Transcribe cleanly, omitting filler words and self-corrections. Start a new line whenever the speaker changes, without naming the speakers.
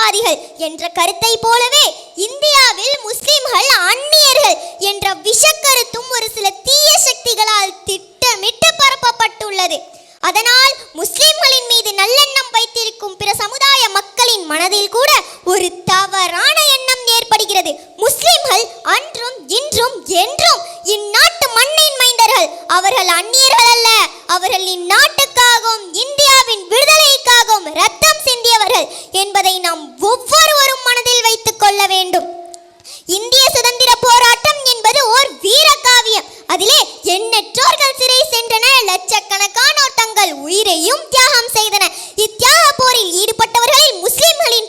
தீவிரவாதிகள் என்ற கருத்தை போலவே இந்தியாவில் முஸ்லிம்கள் அந்நியர்கள் என்ற விஷக்கருத்தும் ஒரு சில தீய சக்திகளால் திட்டமிட்டு பரப்பப்பட்டுள்ளது. அதனால் முஸ்லிம்களின் மீது நல்லெண்ணம் வைத்திருக்கும் பிற சமுதாய மக்களின் மனதில் கூட ஒரு தவறான எண்ணம் ஏற்படுகிறது. முஸ்லிம்கள் அன்றும் இன்றும் என்றும் இந்நாட்டு மண்ணின் மைந்தர்கள். அவர்கள் அந்நியர்கள் அல்ல. அவர்கள் இந்நாட்டுக்காகவும் இந்தியாவின் விடுதலைக்காகவும் ரத்தம் சிந்தியவர்கள் என்பதை நாம் ஒவ்வொருவரும் மனதில் வைத்துக் கொள்ள வேண்டும். இந்திய சுதந்திர போராட்டம் என்பது ஓர் வீர காவியம். அதிலே எண்ணற்றோர்கள் சிறை சென்றனர். லட்சக்கணக்கானோர் தங்கள் உயிரையும் தியாகம் செய்தனர். இத்தியாக போரில் ஈடுபட்டவர்களில் முஸ்லிம்களின்